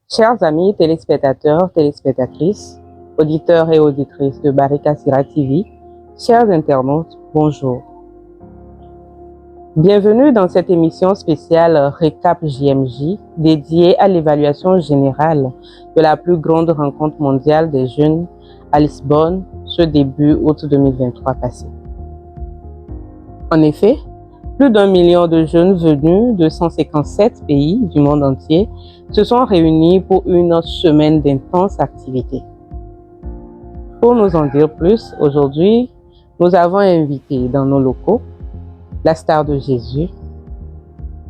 Chers amis téléspectateurs, téléspectatrices, auditeurs et auditrices de Barika Sira TV, chers internautes, bonjour. Bienvenue dans cette émission spéciale Récap JMJ dédiée à l'évaluation générale de la plus grande rencontre mondiale des jeunes à Lisbonne ce début août 2023 passé. En effet, plus d'1 million de jeunes venus de 157 pays du monde entier se sont réunis pour une semaine d'intenses activités. Pour nous en dire plus, aujourd'hui, nous avons invité dans nos locaux la star de Jésus,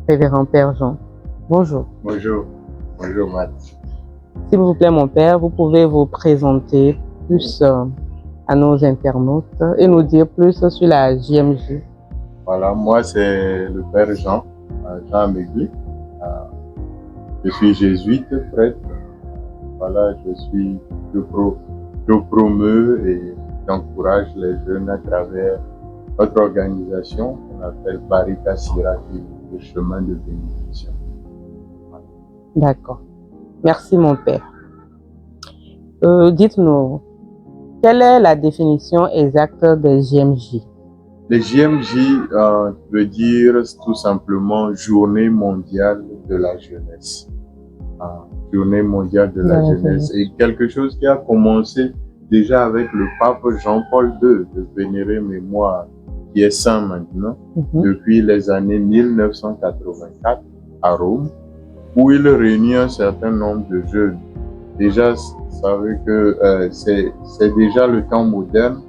Révérend Père Jean. Bonjour. Bonjour. Bonjour, Matt. S'il vous plaît, mon père, vous pouvez vous présenter plus à nos internautes et nous dire plus sur la JMJ. Voilà, moi c'est le Père Jean, Jean Amégli. Je suis jésuite, prêtre. Voilà, je promeus et j'encourage les jeunes à travers notre organisation qu'on appelle Barika Sira, le chemin de bénédiction. D'accord. Merci, mon père. Dites-nous, quelle est la définition exacte des JMJ? Les JMJ veut dire tout simplement Journée mondiale de la jeunesse. Journée mondiale de la jeunesse. Et quelque chose qui a commencé déjà avec le pape Jean-Paul II, de vénérée mémoire, qui est saint maintenant, depuis les années 1984 à Rome, où il réunit un certain nombre de jeunes. Déjà, vous savez que c'est déjà le temps moderne.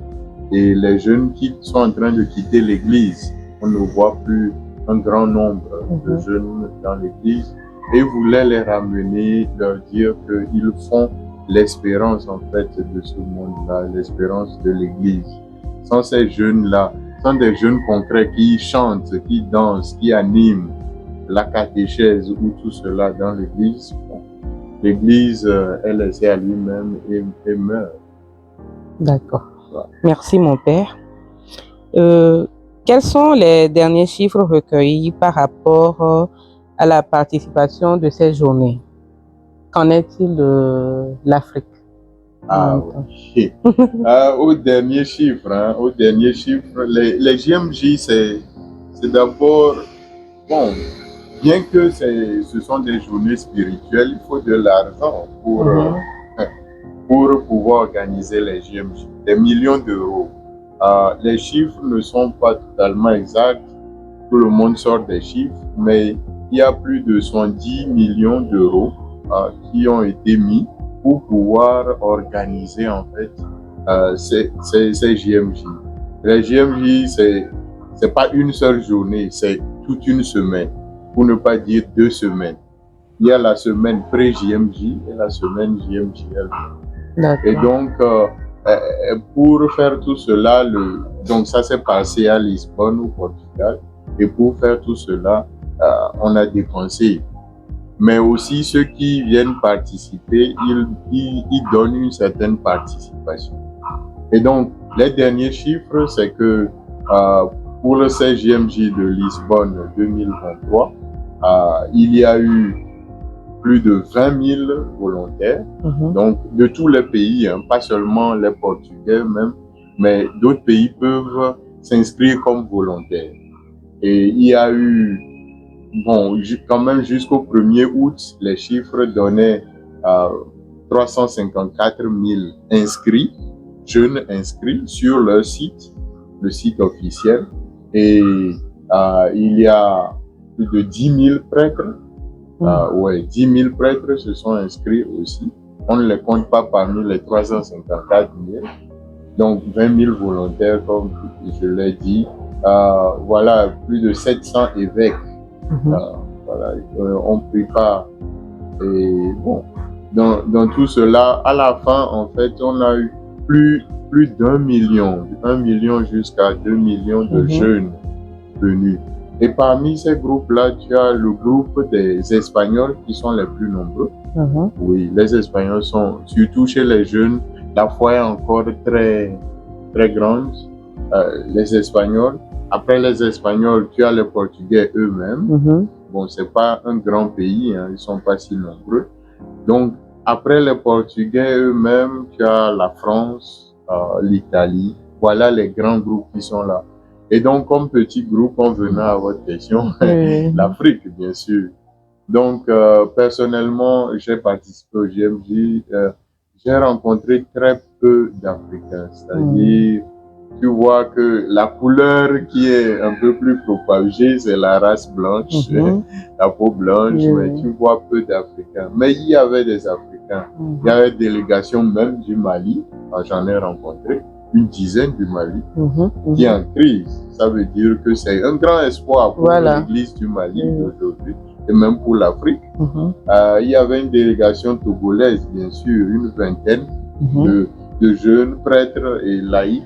Et les jeunes qui sont en train de quitter l'église, on ne voit plus un grand nombre de jeunes dans l'église, et voulait les ramener, leur dire qu'ils font l'espérance en fait de ce monde-là, l'espérance de l'église. Sans ces jeunes-là, sans des jeunes concrets qui chantent, qui dansent, qui animent la catéchèse ou tout cela dans l'église, l'église est laissée à lui-même et meurt. D'accord. Merci, mon père. Quels sont les derniers chiffres recueillis par rapport à la participation de ces journées? Qu'en est-il de l'Afrique? Oui. Au dernier chiffre, les JMJ, c'est d'abord, bon, bien que ce sont des journées spirituelles, il faut de l'argent pour pouvoir organiser les JMJ, des millions d'euros. Les chiffres ne sont pas totalement exacts, tout le monde sort des chiffres, mais il y a plus de 110 millions d'euros qui ont été mis pour pouvoir organiser en fait ces JMJ. Les JMJ, c'est pas une seule journée, c'est toute une semaine, pour ne pas dire 2 semaines. Il y a la semaine pré-JMJ et la semaine JMJL. Et donc, pour faire tout cela, donc ça s'est passé à Lisbonne, au Portugal. Et pour faire tout cela, on a dépensé. Mais aussi, ceux qui viennent participer, ils donnent une certaine participation. Et donc, les derniers chiffres, c'est que pour le CJMJ de Lisbonne 2023, il y a eu plus de 20 000 volontaires, donc de tous les pays, pas seulement les Portugais même, mais d'autres pays peuvent s'inscrire comme volontaires. Et il y a eu, bon, quand même jusqu'au 1er août, les chiffres donnaient 354 000 inscrits, jeunes inscrits sur leur site, le site officiel. Et il y a plus de 10 000 prêtres. 10 000 prêtres se sont inscrits aussi. On ne les compte pas parmi les 354 000. Donc 20 000 volontaires, comme je l'ai dit. Voilà, plus de 700 évêques. Voilà, on prépare. Et bon, dans tout cela, à la fin, en fait, on a eu plus d'1 million, 1 million jusqu'à 2 millions de jeunes venus. Et parmi ces groupes-là, tu as le groupe des Espagnols qui sont les plus nombreux. Oui, les Espagnols sont, surtout chez les jeunes, la foi est encore très, très grande. Les Espagnols. Après les Espagnols, tu as les Portugais eux-mêmes. Bon, c'est pas un grand pays, hein, ils sont pas si nombreux. Donc, après les Portugais eux-mêmes, tu as la France, l'Italie. Voilà les grands groupes qui sont là. Et donc, comme petit groupe, en venant à votre question, l'Afrique, bien sûr. Donc, personnellement, j'ai participé au GMJ. J'ai rencontré très peu d'Africains. C'est-à-dire, tu vois que la couleur qui est un peu plus propagée, c'est la race blanche, la peau blanche, mais tu vois peu d'Africains. Mais il y avait des Africains. Il y avait une délégation même du Mali, j'en ai rencontré une dizaine du Mali, qui est en crise. Ça veut dire que c'est un grand espoir pour l'église du Mali d'aujourd'hui, et même pour l'Afrique. Il y avait une délégation togolaise, bien sûr, une vingtaine de jeunes prêtres et laïcs,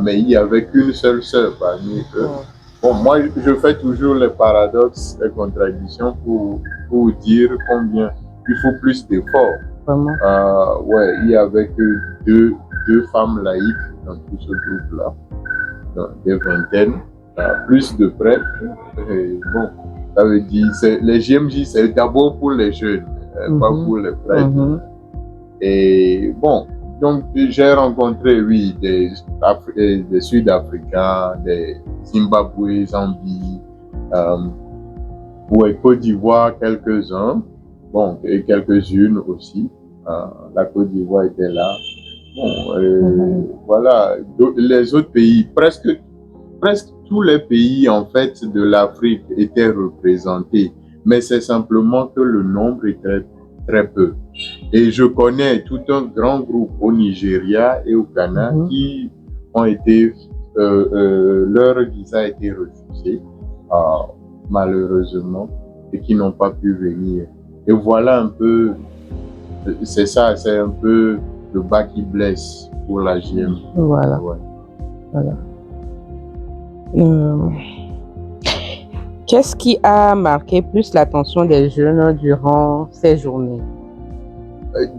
mais il n'y avait qu'une seule sœur parmi eux. Bon, moi, je fais toujours les paradoxes et contradictions pour dire combien il faut plus d'efforts. Ouais, il y avait que deux femmes laïques dans tout ce groupe-là, dans des vingtaines, plus de prêtres. Et bon, ça veut dire, les GMJ, c'est d'abord pour les jeunes, pas pour les prêtres. Et bon, donc j'ai rencontré, oui, des Sud-Africains, des Zimbabwe, Zambie, ouais, Côte d'Ivoire, quelques-uns, bon, et quelques-unes aussi. La Côte d'Ivoire était là. Bon, voilà, les autres pays, presque tous les pays en fait de l'Afrique étaient représentés, mais c'est simplement que le nombre était très peu. Et je connais tout un grand groupe au Nigeria et au Ghana qui ont été, leur visa a été refusé, malheureusement, et qui n'ont pas pu venir. Et voilà un peu, c'est ça, c'est un peu le bas qui blesse pour la GM. Voilà. Ouais. Voilà. Qu'est-ce qui a marqué plus l'attention des jeunes durant ces journées?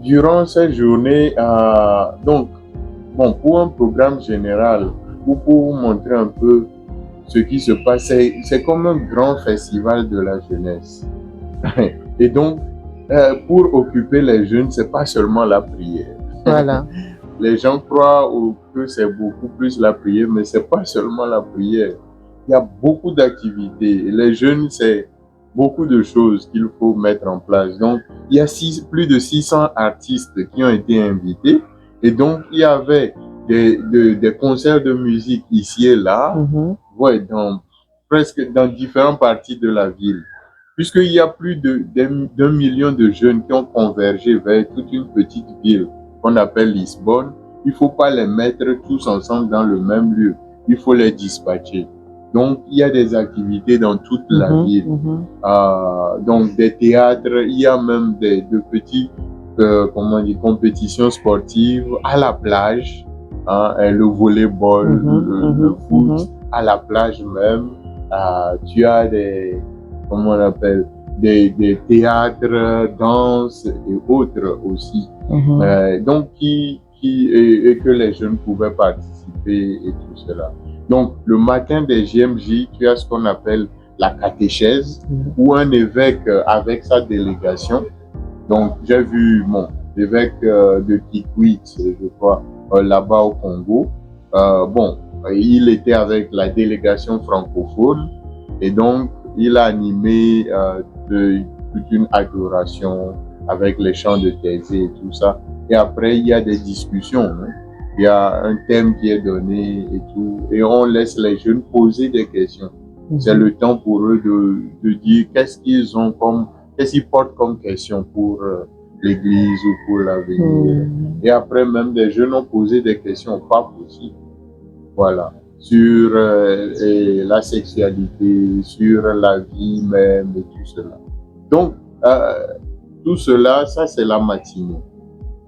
Durant ces journées, donc, bon, pour un programme général ou pour montrer un peu ce qui se passe, c'est comme un grand festival de la jeunesse. Et donc, pour occuper les jeunes, c'est pas seulement la prière. Voilà. Les gens croient que c'est beaucoup plus la prière, mais c'est pas seulement la prière. Il y a beaucoup d'activités. Les jeunes, c'est beaucoup de choses qu'il faut mettre en place. Donc, il y a plus de 600 artistes qui ont été invités. Et donc, il y avait des concerts de musique ici et là, ouais, presque dans différentes parties de la ville. Puisqu'il y a plus d'1 million de jeunes qui ont convergé vers toute une petite ville qu'on appelle Lisbonne, il ne faut pas les mettre tous ensemble dans le même lieu. Il faut les dispatcher. Donc, il y a des activités dans toute la ville. Donc, des théâtres, il y a même de petites compétitions sportives à la plage, le volleyball, le foot, à la plage même. Tu as des théâtres, danse et autres aussi. Donc, et que les jeunes pouvaient participer et tout cela. Donc, le matin des GMJ, tu as ce qu'on appelle la catéchèse, où un évêque avec sa délégation. Donc, j'ai vu l'évêque de Kikwit, je crois, là-bas au Congo. Bon, il était avec la délégation francophone et donc, il a animé toute une adoration avec les chants de Thésée et tout ça. Et après, il y a des discussions. Il y a un thème qui est donné et tout. Et on laisse les jeunes poser des questions. C'est le temps pour eux de dire qu'est-ce qu'ils portent comme question pour l'église ou pour l'avenir. Et après, même des jeunes ont posé des questions pas possibles. Voilà. Sur la sexualité, sur la vie même et tout cela. Donc, tout cela, ça c'est la matinée.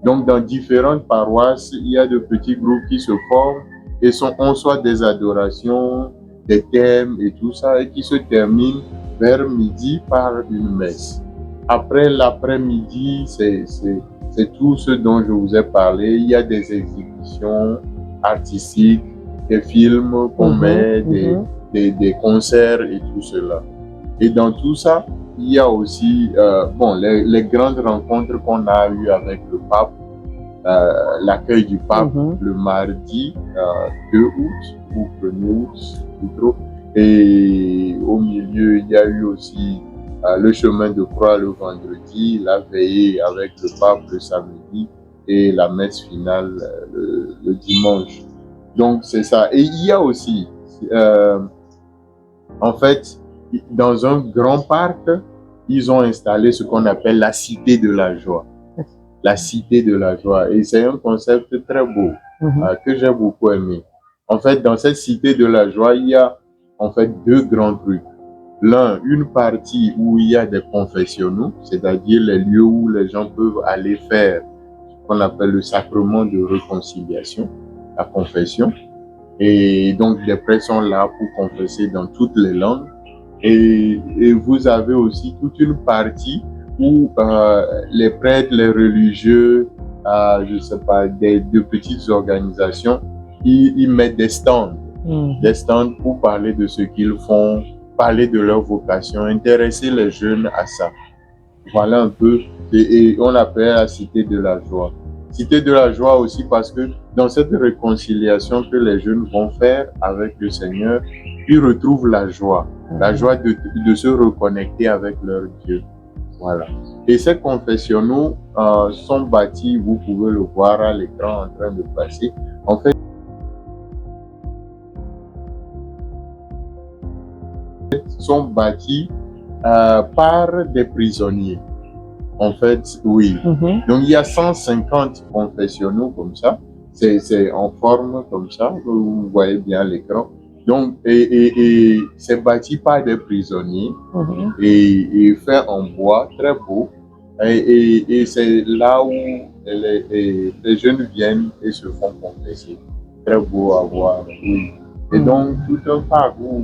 Donc, dans différentes paroisses, il y a de petits groupes qui se forment et on soit des adorations, des thèmes et tout ça, et qui se termine vers midi par une messe. Après l'après-midi, c'est tout ce dont je vous ai parlé. Il y a des exhibitions artistiques, des films qu'on met, des concerts et tout cela. Et dans tout ça, il y a aussi les grandes rencontres qu'on a eues avec le pape, l'accueil du pape le mardi 2 août ou 1er août plutôt. Et au milieu, il y a eu aussi le chemin de croix le vendredi, la veillée avec le pape le samedi et la messe finale le dimanche. Donc c'est ça. Et il y a aussi, en fait, dans un grand parc, ils ont installé ce qu'on appelle la Cité de la Joie. La Cité de la Joie. Et c'est un concept très beau que j'ai beaucoup aimé. En fait, dans cette Cité de la Joie, il y a en fait deux grands trucs. L'un, une partie où il y a des confessionnaux, c'est-à-dire les lieux où les gens peuvent aller faire ce qu'on appelle le sacrement de réconciliation, la confession. Et donc, les prêtres sont là pour confesser dans toutes les langues. Et vous avez aussi toute une partie où les prêtres, les religieux, je sais pas, de petites organisations, ils mettent des stands pour parler de ce qu'ils font, parler de leur vocation, intéresser les jeunes à ça. Voilà un peu, et on appelle la Cité de la Joie. Cité de la Joie aussi parce que dans cette réconciliation que les jeunes vont faire avec le Seigneur, ils retrouvent la joie de se reconnecter avec leur Dieu. Voilà. Et ces confessionnaux sont bâtis, vous pouvez le voir à l'écran en train de passer. En fait, sont bâtis par des prisonniers. En fait, oui. Donc, il y a 150 confessionnaux comme ça. C'est en forme comme ça. Vous voyez bien l'écran. Donc, et c'est bâti par des prisonniers et fait en bois, très beau. Et c'est là où les jeunes viennent et se font confesser. Très beau à voir, oui. Et donc, tout un parcours,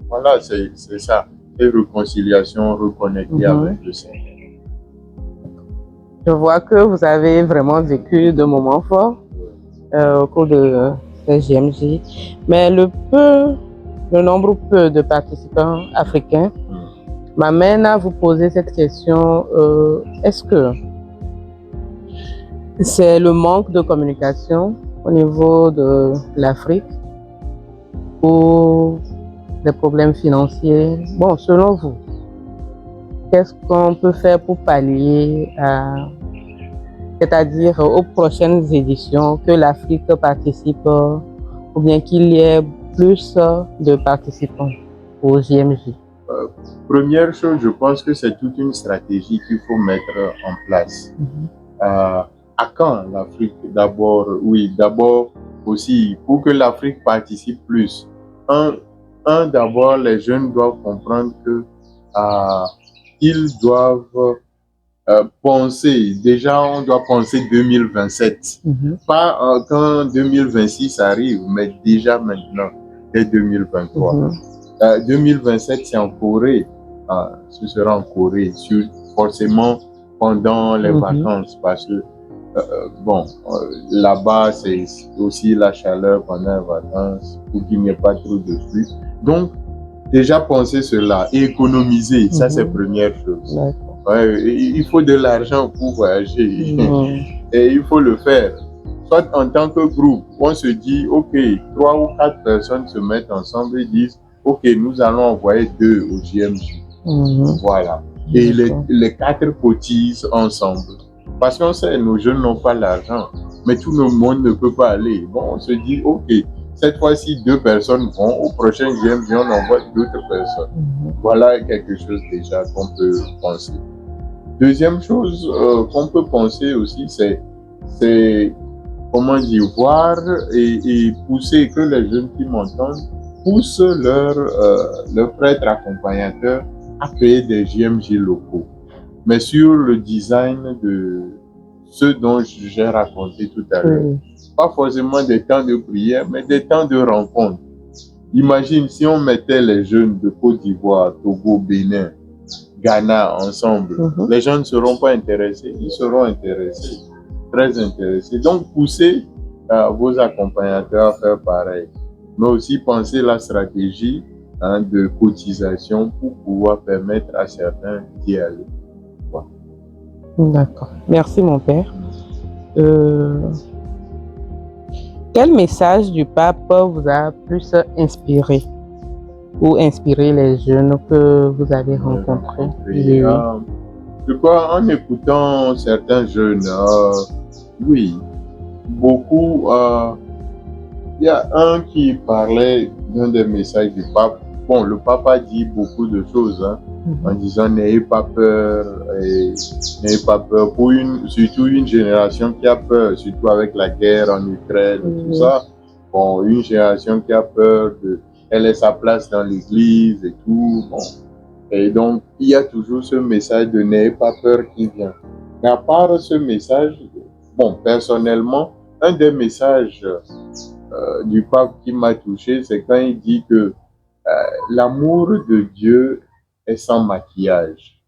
voilà, c'est ça. Et réconciliation, reconnecter avec le Seigneur. Je vois que vous avez vraiment vécu de moments forts au cours de ces JMJ. Mais le nombre peu de participants africains m'amène à vous poser cette question. Est-ce que c'est le manque de communication au niveau de l'Afrique ou des problèmes financiers? Bon, selon vous, qu'est-ce qu'on peut faire pour pallier c'est-à-dire aux prochaines éditions, que l'Afrique participe ou bien qu'il y ait plus de participants au JMJ? Première chose, je pense que c'est toute une stratégie qu'il faut mettre en place. À quand l'Afrique? D'abord, oui, d'abord aussi, pour que l'Afrique participe plus. D'abord, les jeunes doivent comprendre que ils doivent penser, déjà on doit penser 2027, pas quand 2026 arrive, mais déjà maintenant, dès 2023. 2027 c'est en Corée, ce sera en Corée, forcément pendant les vacances, parce que là-bas c'est aussi la chaleur pendant les vacances, pour qu'il n'y ait pas trop de pluie. Donc, déjà penser cela et économiser, ça c'est la première chose. Il faut de l'argent pour voyager et il faut le faire. Soit en tant que groupe, on se dit, ok, 3 ou 4 personnes se mettent ensemble et disent, ok, nous allons envoyer 2 au JMJ. Voilà. Et les 4 cotisent ensemble. Parce qu'on sait, nos jeunes n'ont pas l'argent, mais tout le monde ne peut pas aller. Bon, on se dit, ok, cette fois-ci, 2 personnes vont, au prochain JMJ, on envoie d'autres personnes. Voilà quelque chose déjà qu'on peut penser. Deuxième chose qu'on peut penser aussi, c'est comment dire, voir et pousser, que les jeunes qui m'entendent poussent leurs prêtres accompagnateurs à créer des JMJ locaux. Mais sur le design de ce dont j'ai raconté tout à l'heure. Pas forcément des temps de prière, mais des temps de rencontre. Imagine si on mettait les jeunes de Côte d'Ivoire, Togo, Bénin, Ghana ensemble, les gens ne seront pas intéressés, ils seront intéressés, très intéressés. Donc, poussez vos accompagnateurs à faire pareil, mais aussi pensez la stratégie de cotisation pour pouvoir permettre à certains d'y aller. Voilà. D'accord. Merci, mon père. Quel message du pape vous a plus inspiré ou inspiré les jeunes que vous avez rencontrés? Je crois en écoutant certains jeunes, oui, beaucoup. Il y a un qui parlait d'un des messages du pape. Bon, le pape a dit beaucoup de choses en disant n'ayez pas peur, n'ayez pas peur pour surtout une génération qui a peur, surtout avec la guerre en Ukraine, tout ça. Bon, une génération qui a peur de elle est sa place dans l'église et tout. Bon. Et donc, il y a toujours ce message de n'ayez pas peur qui vient. Mais à part ce message, bon, personnellement, un des messages du pape qui m'a touché, c'est quand il dit que l'amour de Dieu est sans maquillage.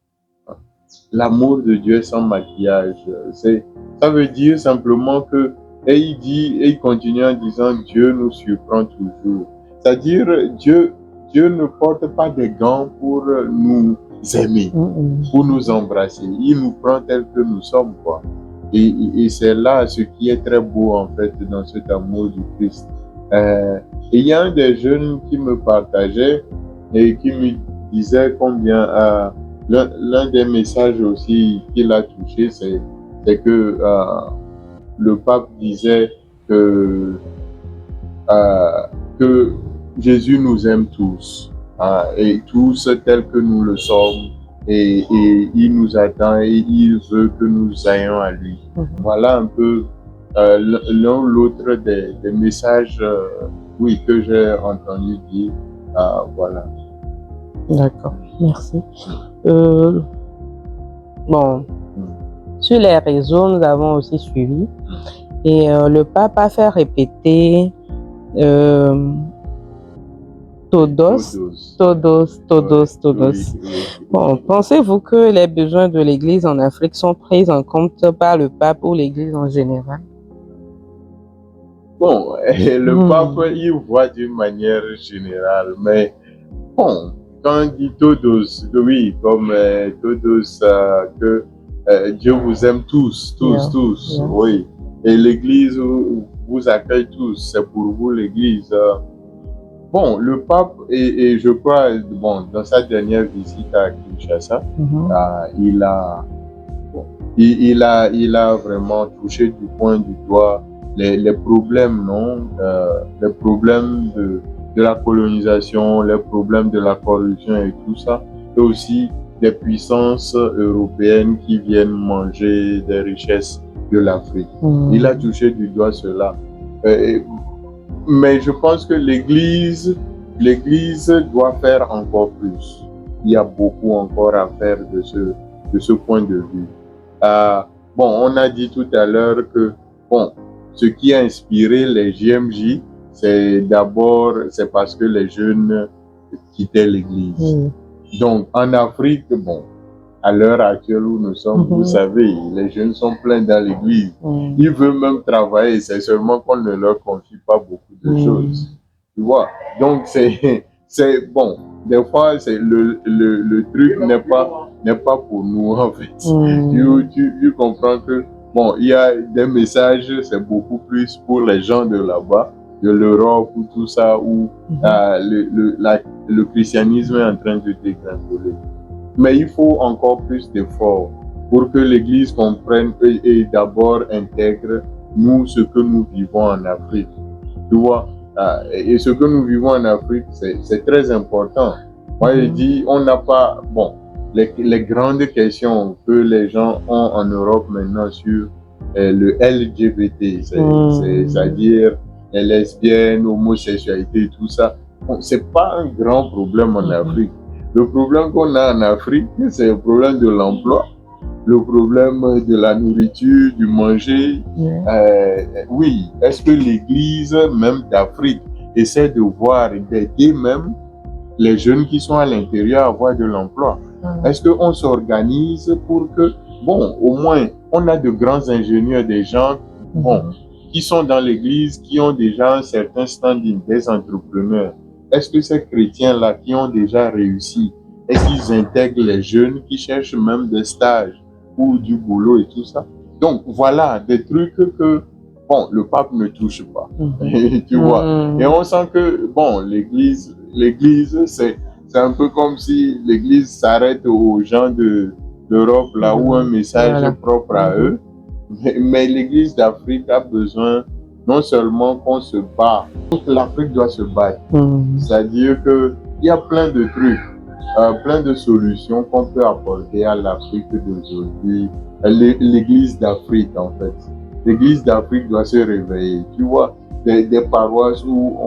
L'amour de Dieu est sans maquillage. Ça veut dire simplement que, et il continue en disant Dieu nous surprend toujours. C'est-à-dire Dieu ne porte pas des gants pour nous aimer, pour nous embrasser. Il nous prend tel que nous sommes, quoi. Et c'est là ce qui est très beau, en fait, dans cet amour du Christ. Et il y a un des jeunes qui me partageait et qui me disait combien l'un des messages aussi qui l'a touché, c'est que le pape disait que Jésus nous aime tous, et tous tels que nous le sommes, et il nous attend et il veut que nous ayons à lui. Voilà un peu l'un ou l'autre des messages oui, que j'ai entendu dire. Voilà. D'accord, merci. Bon, sur les réseaux, nous avons aussi suivi et le pape a fait répéter Todos. Oui. Bon, pensez-vous que les besoins de l'Église en Afrique sont pris en compte par le pape ou l'Église en général? Bon, le pape, il voit d'une manière générale, mais bon, quand on dit Todos, oui, comme Todos, que Dieu vous aime tous, oui. Et l'Église vous accueille tous, c'est pour vous l'Église. Bon, le pape, et je crois, bon, dans sa dernière visite à Kinshasa, il a vraiment touché du point du doigt les problèmes, les problèmes de la colonisation, les problèmes de la corruption et tout ça, et aussi des puissances européennes qui viennent manger des richesses de l'Afrique. Il a touché du doigt cela. Mais je pense que l'Église doit faire encore plus. Il y a beaucoup encore à faire de ce point de vue. Bon, on a dit tout à l'heure que bon, ce qui a inspiré les JMJ, c'est parce que les jeunes quittaient l'Église. Donc, en Afrique, bon, à l'heure actuelle où nous sommes, vous savez, les jeunes sont pleins dans l'Église. Ils veulent même travailler, c'est seulement qu'on ne leur confie pas beaucoup de choses. Tu vois? Donc, c'est bon. Des fois, le truc n'est pas pour nous, en fait. Tu comprends que, bon, il y a des messages, c'est beaucoup plus pour les gens de là-bas, de l'Europe ou tout ça, où le christianisme est en train de dégringoler. Mais il faut encore plus d'efforts pour que l'Église comprenne et d'abord intègre nous ce que nous vivons en Afrique. Tu vois, et ce que nous vivons en Afrique, c'est très important. Moi, je dis, on n'a pas, bon, les grandes questions que les gens ont en Europe maintenant sur le LGBT, c'est-à-dire les lesbiennes, homosexualité, tout ça. Bon, c'est pas un grand problème en Afrique. Le problème qu'on a en Afrique, c'est le problème de l'emploi, le problème de la nourriture, du manger. Oui, est-ce que l'Église, même d'Afrique, essaie de voir et d'aider même les jeunes qui sont à l'intérieur à avoir de l'emploi. Est-ce qu'on s'organise pour que, bon, au moins, on a de grands ingénieurs, des gens, bon, qui sont dans l'église, qui ont déjà un certain standing, des entrepreneurs. Est-ce que ces chrétiens-là qui ont déjà réussi, est-ce qu'ils intègrent les jeunes qui cherchent même des stages ou du boulot et tout ça? Donc, voilà, des trucs que, bon, le pape ne touche pas. Tu vois? Et on sent que, bon, l'église, c'est un peu comme si l'église s'arrête aux gens d'Europe, là où un message est propre à eux. Mais l'église d'Afrique a besoin non seulement qu'on se bat, l'Afrique doit se battre. C'est-à-dire qu'il y a plein de trucs, plein de solutions qu'on peut apporter à l'Afrique d'aujourd'hui. L'église d'Afrique, en fait. L'église d'Afrique doit se réveiller. Tu vois, des paroisses où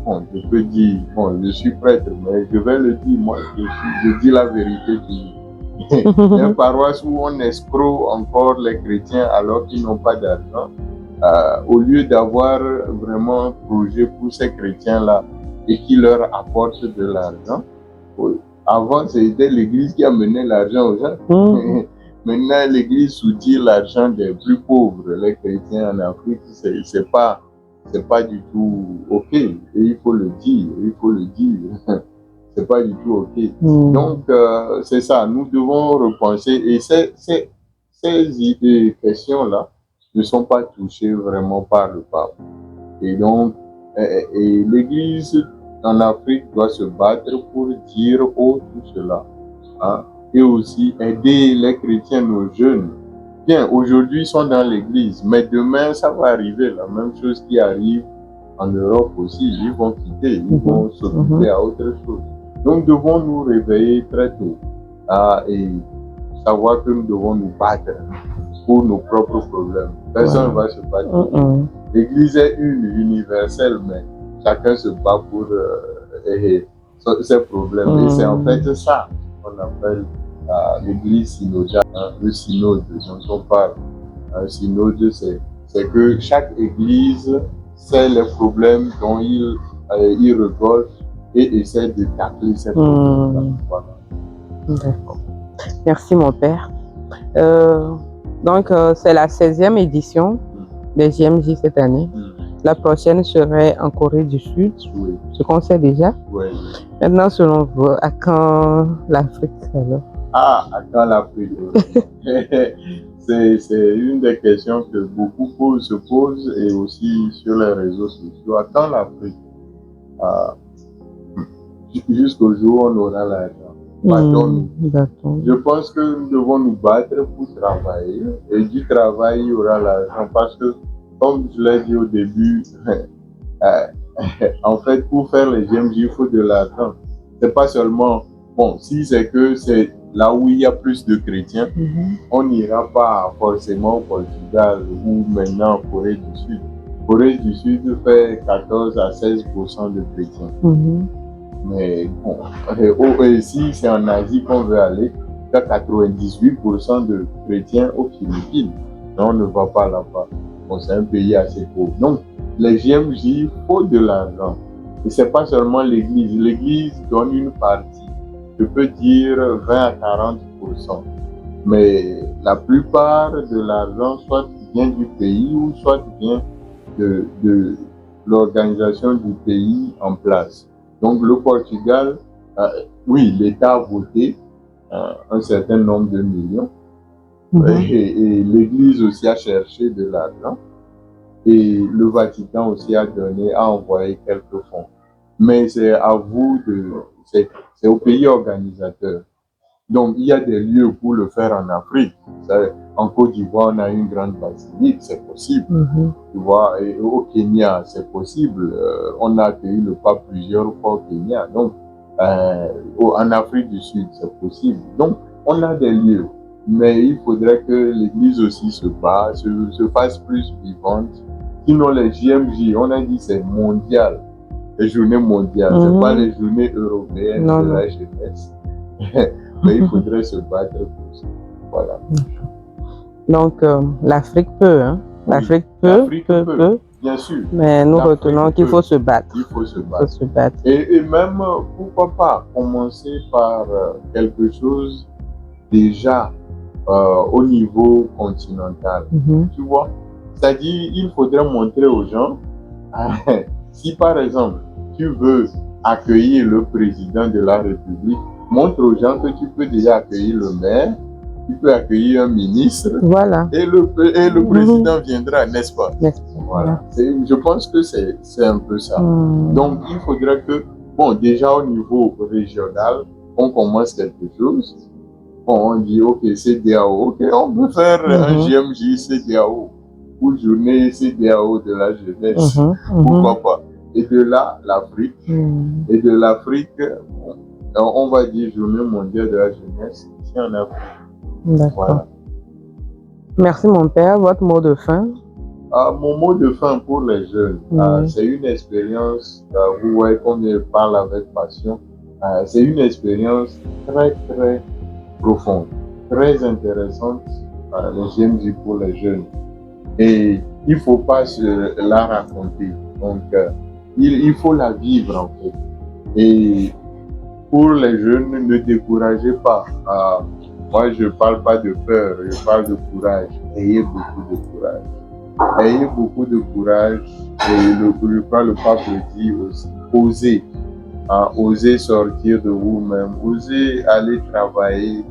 bon, je peux dire, bon, je suis prêtre, mais je vais le dire, moi, je dis la vérité toujours. Il y a une paroisse où on escroque encore les chrétiens alors qu'ils n'ont pas d'argent. Au lieu d'avoir vraiment un projet pour ces chrétiens-là et qui leur apporte de l'argent. Avant, c'était l'église qui amenait l'argent aux gens. Maintenant, l'église soutient l'argent des plus pauvres. Les chrétiens en Afrique, c'est pas du tout OK. Et il faut le dire, c'est pas du tout OK. Donc, c'est ça, nous devons repenser. Et ces idées, questions-là ne sont pas touchées vraiment par le pape. Et donc, et l'Église en Afrique doit se battre pour dire tout cela. Hein? Et aussi aider les chrétiens, nos jeunes. Bien, aujourd'hui, ils sont dans l'Église, mais demain, ça va arriver. La même chose qui arrive en Europe aussi. Ils vont quitter, ils vont s'occuper à autre chose. Donc, devons nous réveiller très tôt et savoir que nous devons nous battre pour nos propres problèmes. Personne ne va se battre. L'Église est universelle, mais chacun se bat pour ses problèmes. Et c'est en fait ça qu'on appelle l'Église synodale, le synode dont on parle. Un synode, c'est que chaque Église sait les problèmes dont il regorge et essaie de tacler ces problèmes. Voilà. D'accord. Merci mon père. Donc c'est la 16e édition des JMJ cette année. La prochaine serait en Corée du Sud, ce qu'on sait déjà. Maintenant, selon vous, à quand l'Afrique alors? À quand l'Afrique? C'est une des questions que beaucoup se posent et aussi sur les réseaux sociaux. À quand l'Afrique? Jusqu'au jour où on aura l'argent. Je pense que nous devons nous battre pour travailler. Et du travail, il y aura l'argent. Parce que, comme je l'ai dit au début, en fait, pour faire les GMJ, il faut de l'argent. C'est pas seulement, bon, si c'est que c'est là où il y a plus de chrétiens, on n'ira pas forcément au Portugal ou maintenant en Corée du Sud. Corée du Sud fait 14 à 16% de chrétiens. Mais bon, et si c'est en Asie qu'on veut aller, il y a 98% de chrétiens aux Philippines. Non, on ne va pas là-bas. Bon, c'est un pays assez pauvre. Donc, les GMJ, il faut de l'argent. Et ce n'est pas seulement l'Église. L'Église donne une partie, je peux dire 20 à 40%. Mais la plupart de l'argent soit vient du pays ou soit vient de l'organisation du pays en place. Donc le Portugal, oui, l'État a voté un certain nombre de millions et l'Église aussi a cherché de l'argent et le Vatican aussi a envoyé quelques fonds. Mais c'est à vous c'est au pays organisateur. Donc il y a des lieux pour le faire en Afrique. En Côte d'Ivoire, on a une grande basilique, c'est possible. Tu vois, et au Kenya, c'est possible. On a accueilli le pape plusieurs fois au Kenya. Donc, en Afrique du Sud, c'est possible. Donc, on a des lieux. Mais il faudrait que l'Église aussi se bat, se fasse plus vivante. Sinon, les JMJ, on a dit c'est mondial. Les journées mondiales, c'est pas les journées européennes de la jeunesse. Mais il faudrait se battre pour ça. Voilà. Donc, l'Afrique peut, hein? L'Afrique peut. bien sûr. Mais nous L'Afrique retenons qu'il faut se battre. Il faut se Il faut battre. se battre. Et même, pourquoi pas commencer par quelque chose déjà au niveau continental. Tu vois? C'est-à-dire, il faudrait montrer aux gens, si par exemple, tu veux accueillir le président de la République, montre aux gens que tu peux déjà accueillir le maire, tu peux accueillir un ministre, Voilà. et le président viendra, n'est-ce pas? Voilà. Je pense que c'est un peu ça. Donc, il faudrait que, bon, déjà au niveau régional, on commence quelque chose. Bon, on dit, ok, CEDEAO, ok, on peut faire un GMJ CEDEAO, ou journée CEDEAO de la jeunesse, pourquoi pas. Et de là, l'Afrique. Et de l'Afrique, on va dire journée mondiale de la jeunesse ici en Afrique. D'accord. Voilà. Merci mon père, votre mot de fin? Mon mot de fin pour les jeunes, c'est une expérience, vous voyez comme je parle avec passion, c'est une expérience très très profonde, très intéressante, le GMJ pour les jeunes. Et il ne faut pas se la raconter, donc il faut la vivre en fait. Et pour les jeunes, ne découragez pas. Moi, je ne parle pas de peur, je parle de courage. Ayez beaucoup de courage. Ayez beaucoup de courage. Et je crois le pape le dit aussi. Osez. Osez sortir de vous-même. Osez aller travailler.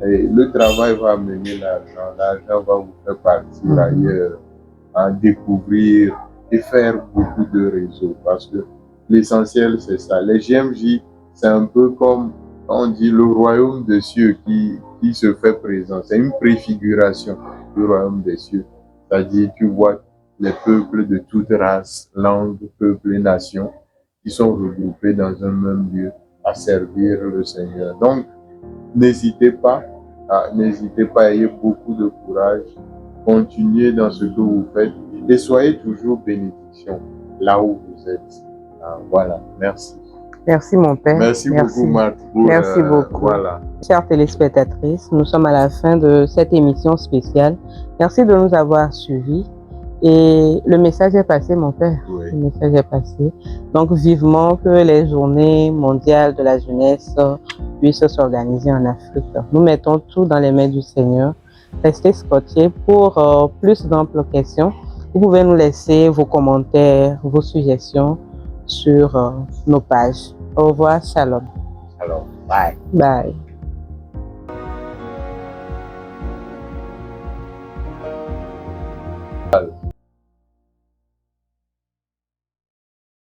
Et le travail va amener l'argent. L'argent va vous faire partir ailleurs, découvrir et faire beaucoup de réseaux. Parce que l'essentiel, c'est ça. Les GMJ, c'est un peu comme on dit le royaume des cieux qui se fait présent. C'est une préfiguration du royaume des cieux. C'est-à-dire, tu vois les peuples de toutes races, langues, peuples et nations qui sont regroupés dans un même lieu à servir le Seigneur. Donc, n'hésitez pas, ayez beaucoup de courage, continuez dans ce que vous faites et soyez toujours bénédiction là où vous êtes. Voilà, merci. Merci mon père. Merci beaucoup Marthe. Merci beaucoup. Voilà. Chères téléspectatrices, nous sommes à la fin de cette émission spéciale. Merci de nous avoir suivis. Et le message est passé, mon père. Oui. Le message est passé. Donc, vivement que les journées mondiales de la jeunesse puissent s'organiser en Afrique. Nous mettons tout dans les mains du Seigneur. Restez scotchés pour plus d'amples questions. Vous pouvez nous laisser vos commentaires, vos suggestions sur nos pages. Au revoir, shalom. Alors, bye. Bye.